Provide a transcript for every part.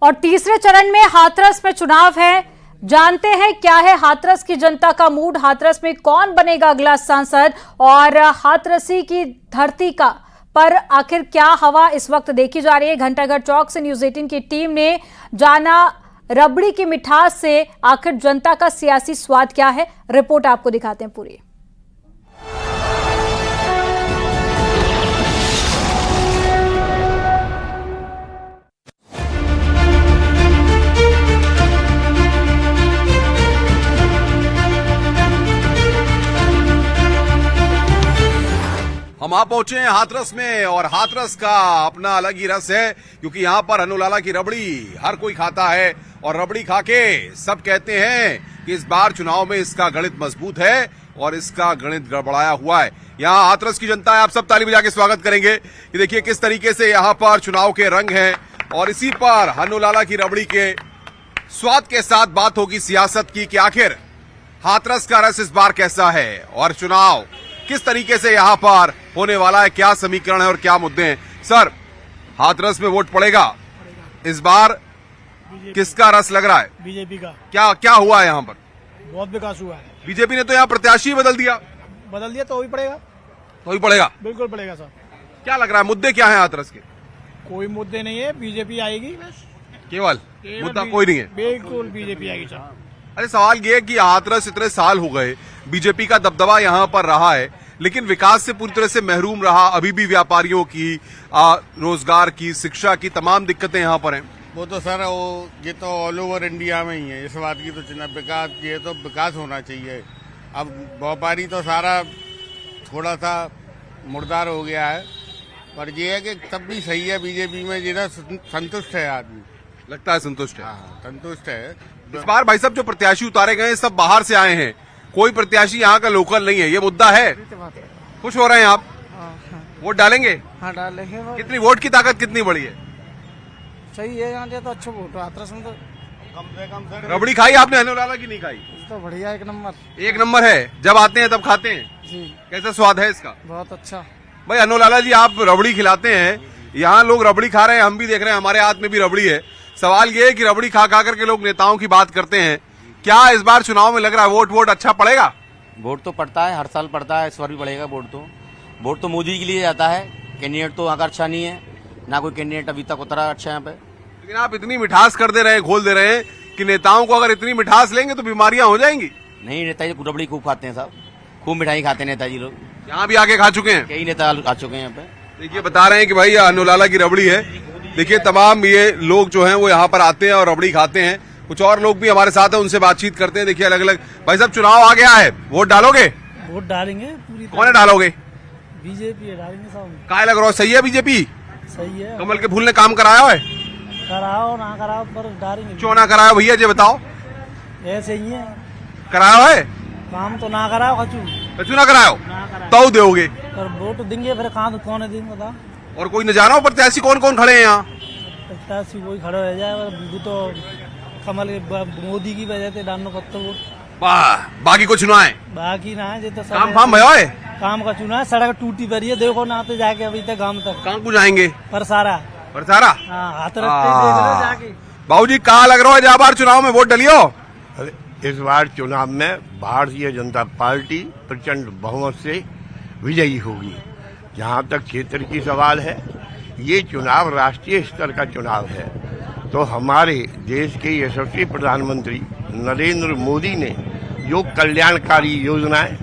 और तीसरे चरण में हाथरस में चुनाव है। जानते हैं क्या है हाथरस की जनता का मूड, हाथरस में कौन बनेगा अगला सांसद और हाथरसी की धरती का पर आखिर क्या हवा इस वक्त देखी जा रही है। घंटाघर चौक से न्यूज 18 की टीम ने जाना रबड़ी की मिठास से आखिर जनता का सियासी स्वाद क्या है। रिपोर्ट आपको दिखाते हैं पूरी। हम आ पहुंचे हैं हाथरस में और हाथरस का अपना अलग ही रस है क्योंकि यहाँ पर अनुलाला की रबड़ी हर कोई खाता है और रबड़ी खा के सब कहते हैं कि इस बार चुनाव में इसका गणित मजबूत है और इसका गणित गड़बड़ाया हुआ है। यहाँ हाथरस की जनता है, आप सब ताली बजा के स्वागत करेंगे कि देखिए किस तरीके से यहाँ पर चुनाव के रंग हैं और इसी पर अनुलाला की रबड़ी के स्वाद के साथ बात होगी सियासत की कि आखिर हाथरस का रस इस बार कैसा है और चुनाव किस तरीके से यहाँ पर होने वाला है, क्या समीकरण है और क्या मुद्दे हैं। सर, हाथरस में वोट पड़ेगा इस बार, किसका रस लग रहा है? बीजेपी का। क्या क्या हुआ है यहाँ पर? बहुत विकास हुआ है। बीजेपी ने तो यहाँ प्रत्याशी बदल दिया तो ही पड़ेगा। तो ही पड़ेगा, बिल्कुल पड़ेगा सर। क्या लग रहा है मुद्दे क्या है हाथरस के? कोई मुद्दे नहीं है, बीजेपी आएगी बस। केवल मुद्दा कोई नहीं है, बिल्कुल बीजेपी आएगी सर। अरे सवाल ये है कि हाथरस इतने साल हो गए, बीजेपी का दबदबा यहाँ पर रहा है लेकिन विकास से पूरी तरह से महरूम रहा। अभी भी व्यापारियों की, रोजगार की, शिक्षा की तमाम दिक्कतें यहाँ पर हैं। वो तो सर ये तो ऑल ओवर इंडिया में ही है, इस बात की तो चिंता। विकास ये तो विकास होना चाहिए। अब व्यापारी तो सारा थोड़ा सा मुर्दार हो गया है, पर ये है कि तब भी सही है बीजेपी में, जिधर संतुष्ट है आदमी। लगता है संतुष्ट है? हाँ, संतुष्ट है। इस बार भाई साहब जो प्रत्याशी उतारे गए सब बाहर से आए हैं, कोई प्रत्याशी यहाँ का लोकल नहीं है, ये मुद्दा है। खुश हो रहे हैं आप? वोट डालेंगे? हाँ डालेंगे। कितनी वोट की ताकत कितनी बड़ी है? सही है, यहाँ तो अच्छा वोट हाथरस में तो कम से कम सर। रबड़ी खाई आपने अनुलाला की नहीं खाई? तो बढ़िया, एक नंबर। एक नंबर है, जब आते हैं तब खाते हैं जी। कैसा स्वाद है इसका? बहुत अच्छा। भाई अनुलाला जी, आप रबड़ी खिलाते हैं, यहाँ लोग रबड़ी खा रहे हैं, हम भी देख रहे हैं, हमारे हाथ में भी रबड़ी है। सवाल ये है कि रबड़ी खा खा करके लोग नेताओं की बात करते हैं, क्या इस बार चुनाव में लग रहा है वोट अच्छा पड़ेगा? वोट तो पड़ता है, हर साल पड़ता है, इस बार भी पड़ेगा वोट तो मोदी के लिए जाता है। कैंडिडेट तो यहाँ का अच्छा नहीं है, ना कोई कैंडिडेट अभी तक उतरा अच्छा यहाँ पे। लेकिन आप इतनी मिठास कर दे रहे हैं, घोल दे रहे हैं कि नेताओं को अगर इतनी मिठास लेंगे तो बीमारियां हो जाएंगी। नहीं, नेताजी रबड़ी खूब खाते हैं साहब, खूब मिठाई खाते हैं नेताजी लोग। यहाँ भी आके खा चुके हैं, कई नेता आ चुके हैं यहाँ पे। देखिए बता रहे हैं कि भाई अनुलाला की रबड़ी है। देखिए तमाम ये लोग जो हैं वो यहाँ पर आते हैं और रबड़ी खाते हैं। कुछ और लोग भी हमारे साथ हैं, उनसे बातचीत करते हैं। देखिए अलग अलग। भाई साहब, चुनाव आ गया है, वोट डालोगे? वोट डालेंगे पूरी। कौन है डालोगे? बीजेपी है, डालेंगे साहब। काय लग रहा है, सही है बीजेपी? सही है। कमल के फूल ने काम कराया है? कराओ ना कराओ पर डालेंगे। क्यों ना कराया भैया, जी बताओ। ऐसे ही है, कराया है? काम तो ना कराओ, कचू ना करायो तो दोगे, पर वोट देंगे फिर कहाँ कौन है देंगे बता। और कोई न जाना हो प्रत्याशी कौन कौन खड़े हैं यहाँ? प्रत्याशी कोई खड़ा हो जाए, वो तो कमल मोदी की वजह से डालना पड़ता वोट। बाकी कुछ ना है, बाकी ना है, ये तो काम फाम भयो है। काम का चुना है, सड़क टूटी पड़ी है, देखो ना आते जाके अभी तक गांव तक। कहाँ को जाएंगे? परसारा। हाँ, जाके। बाबूजी कहाँ लग रहा है जा बार चुनाव में वोट डलियो? इस बार चुनाव में भारतीय जनता पार्टी प्रचंड बहुमत से विजयी होगी। जहाँ तक क्षेत्र की सवाल है, ये चुनाव राष्ट्रीय स्तर का चुनाव है, तो हमारे देश के यशस्वी प्रधानमंत्री नरेंद्र मोदी ने जो कल्याणकारी योजनाएं,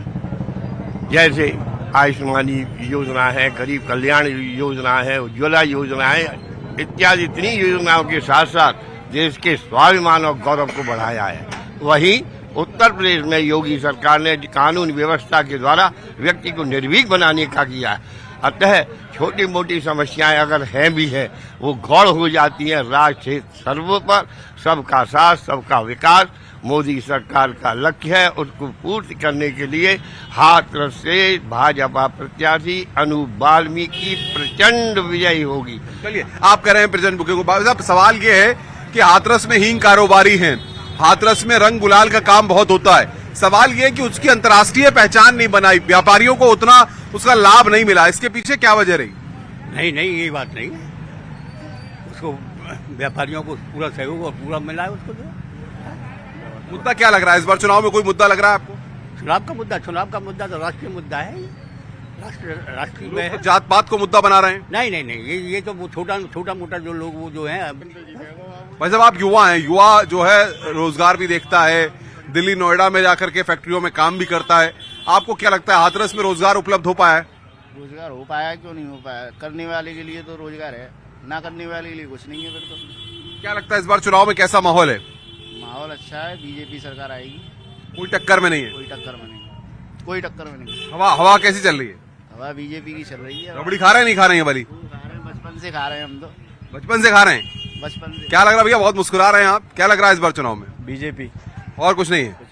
जैसे आयुष्मानी योजना है, गरीब कल्याण योजना है, उज्ज्वला योजना है इत्यादि, इतनी योजनाओं के साथ साथ देश के स्वाभिमान और गौरव को बढ़ाया है। वहीं उत्तर प्रदेश में योगी सरकार ने कानून व्यवस्था के द्वारा व्यक्ति को निर्भीक बनाने का किया है। अतः छोटी मोटी समस्याएं अगर हैं भी है, वो गौड़ हो जाती हैं। राष्ट्र सर्व पर सबका साथ, सबका विकास मोदी सरकार का लक्ष्य है। उसको पूर्ति करने के लिए हाथरस से भाजपा प्रत्याशी अनूप वाल्मीकि प्रचंड विजयी होगी। चलिए, आप कह रहे हैं प्रचंड बुकिंग को। साहब सवाल ये है कि हाथरस में हींग कारोबारी हैं, हाथरस में रंग गुलाल का काम बहुत होता है। सवाल ये है कि उसकी अंतर्राष्ट्रीय पहचान नहीं बनाई, व्यापारियों को उतना उसका लाभ नहीं मिला, इसके पीछे क्या वजह रही? नहीं, ये बात नहीं। उसको व्यापारियों को पूरा सहयोग और पूरा मिला है उसको जो मुद्दा क्या लग रहा है इस बार चुनाव में, कोई मुद्दा लग रहा है आपको? चुनाव का मुद्दा तो राष्ट्रीय मुद्दा है। राष्ट्रीय में है। जात पात को मुद्दा बना रहे हैं। नहीं ये तो वो छोटा मोटा जो लोग वो जो है। भाई साहब आप युवा हैं, युवा जो है रोजगार भी देखता है, दिल्ली नोएडा में जाकर के फैक्ट्रियों में काम भी करता है। आपको क्या लगता है हाथरस में रोजगार उपलब्ध हो पाया है? रोजगार हो पाया क्यों नहीं हो पाया? करने वाले के लिए तो रोजगार है, ना करने वाले के लिए कुछ नहीं है। फिर तो क्या लगता है इस बार चुनाव में कैसा माहौल है? माहौल अच्छा है, बीजेपी सरकार आएगी। कोई टक्कर में नहीं है? कोई टक्कर में नहीं, कोई टक्कर में नहीं। हवा कैसी चल रही है? हवा बीजेपी की चल रही है। रबड़ी खा रहे हैं नहीं खा रहे हैं वाली? बचपन से खा रहे हैं हम तो, बचपन से खा रहे हैं। बचपन से। क्या लग रहा है भैया, बहुत मुस्कुरा रहे हैं आप, क्या लग रहा है इस बार चुनाव में? बीजेपी। और कुछ नहीं है?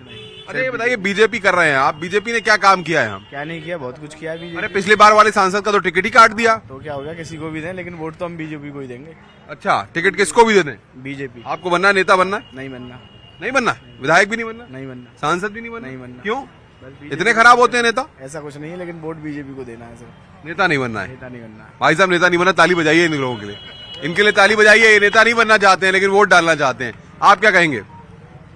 अरे ये बताइए बीजेपी कर रहे हैं आप, बीजेपी ने क्या काम किया है? हम क्या नहीं किया, बहुत कुछ किया अरे पिछली बार वाले सांसद का तो टिकट ही काट दिया। तो क्या हो गया, किसी को भी दें, लेकिन वोट तो हम बीजेपी को ही देंगे। अच्छा, टिकट किसको भी दे दें? बीजेपी। आपको बनना है, नेता बनना है? नहीं बनना। नहीं बनना, विधायक भी नहीं बनना, नहीं बनना, सांसद भी नहीं बनना? नहीं बनना। क्यों, इतने खराब होते हैं नेता? ऐसा कुछ नहीं है, लेकिन वोट बीजेपी को देना है सर। नेता नहीं बनना है? नेता नहीं बनना है। भाई साहब नेता नहीं बनना, ताली बजाइए इन लोगों के लिए, इनके लिए ताली बजाइए। ये नेता नहीं बनना चाहते हैं लेकिन वोट डालना चाहते हैं। आप क्या कहेंगे?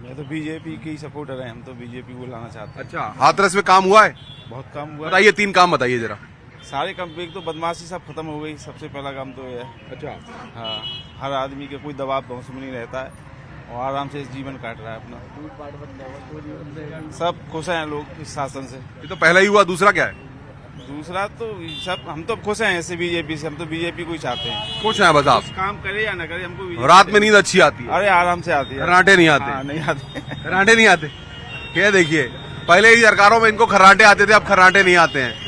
मैं तो बीजेपी की सपोर्टर है, हम तो बीजेपी को लाना चाहते हैं। अच्छा, हाथरस में काम हुआ है? बहुत काम हुआ है। बताइए, 3 काम बताइए जरा। सारे काम, एक तो बदमाशी सब खत्म हो गई, सबसे पहला काम तो ये है। अच्छा, हाँ, हर आदमी के कोई दबाव बहस में नहीं रहता है और आराम से इस जीवन काट रहा है अपना। सब खुश हैं लोग इस शासन से। ये तो पहला ही हुआ, दूसरा क्या है? दूसरा तो सब हम तो खुश हैं ऐसे बीजेपी से, हम तो बीजेपी को ही चाहते हैं। खुश हैं बस आप? काम करे या ना करे, हमको BJP रात में नींद अच्छी आती है? अरे आराम से आती है। खर्राटे नहीं आते? हाँ, नहीं आते। खर्राटे नहीं आते? क्या देखिए, पहले ही सरकारों में इनको खर्राटे आते थे, अब खर्राटे नहीं आते हैं।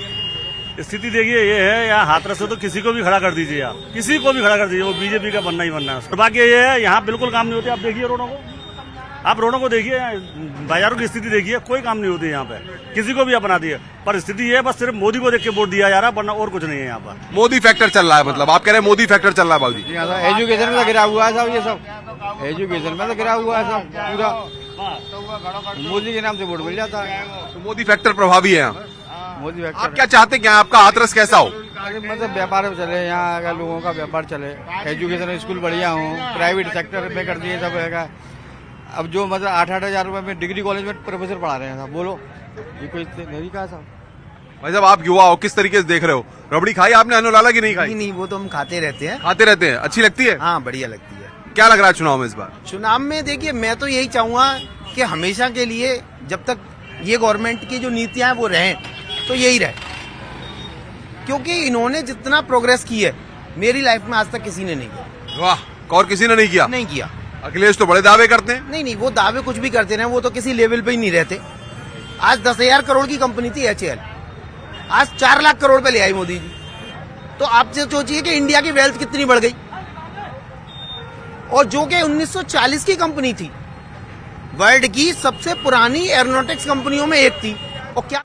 स्थिति देखिए ये है, यहाँ हाथरस से तो किसी को भी खड़ा कर दीजिए, आप किसी को भी खड़ा कर दीजिए, वो बीजेपी का बनना ही बनना है। बाकी ये है, यहाँ बिल्कुल काम नहीं होते। आप देखिए रोडों को, आप रोडों को देखिए, बाजारों की स्थिति देखिए, कोई काम नहीं होती यहाँ पे, किसी को भी अपना दिए। पर स्थिति ये है, बस सिर्फ मोदी को देख के वोट दिया जा रहा है, वरना और कुछ नहीं है यहाँ पर। मोदी फैक्टर चल रहा है, मतलब आप कह रहे हैं मोदी फैक्टर चल रहा है? बाबूजी एजुकेशन में गिरा हुआ है सब, ये सब एजुकेशन में तो गिरा हुआ है सब पूरा। मोदी के नाम से वोट मिल जाता है, तो मोदी फैक्टर प्रभावी है यहाँ। मोदी आप क्या चाहते हैं, क्या आपका हाथरस कैसा हो? मतलब व्यापार चले यहाँ, अगर लोगों का व्यापार चले, एजुकेशन स्कूल बढ़िया हो, प्राइवेट सेक्टर में कर दिए सब है। अब जो मतलब 8-8 हजार रुपए में डिग्री कॉलेज में प्रोफेसर पढ़ा रहे हैं साहब, बोलो ये कोई नहीं कहा साहब। भाई साहब आप युवा हो, किस तरीके से देख रहे हो? रबड़ी खाई आपने अनुलाला की नहीं खाई? नहीं, वो तो हम खाते रहते हैं। खाते रहते हैं, अच्छी लगती है? हाँ, बढ़िया लगती है। क्या लग रहा है चुनाव में इस बार? चुनाव में देखिए, मैं तो यही चाहूंगा कि हमेशा के लिए जब तक ये गवर्नमेंट की जो नीतियां हैं वो रहें, तो यही रहे, क्योंकि इन्होंने जितना प्रोग्रेस की है मेरी लाइफ में आज तक किसी ने नहीं किया। वाह, और किसी ने नहीं किया? नहीं किया। अखिलेश तो बड़े दावे करते हैं। नहीं, वो दावे कुछ भी करते रहे, वो तो किसी लेवल पे ही नहीं रहते। आज 10,000 करोड़ की कंपनी थी HAL, आज 4 लाख करोड़ पे ले आई मोदी जी। तो आप सोचिए कि इंडिया की वेल्थ कितनी बढ़ गई, और जो कि 1940 की कंपनी थी, वर्ल्ड की सबसे पुरानी एरोनॉटिक्स कंपनियों में एक थी। और क्या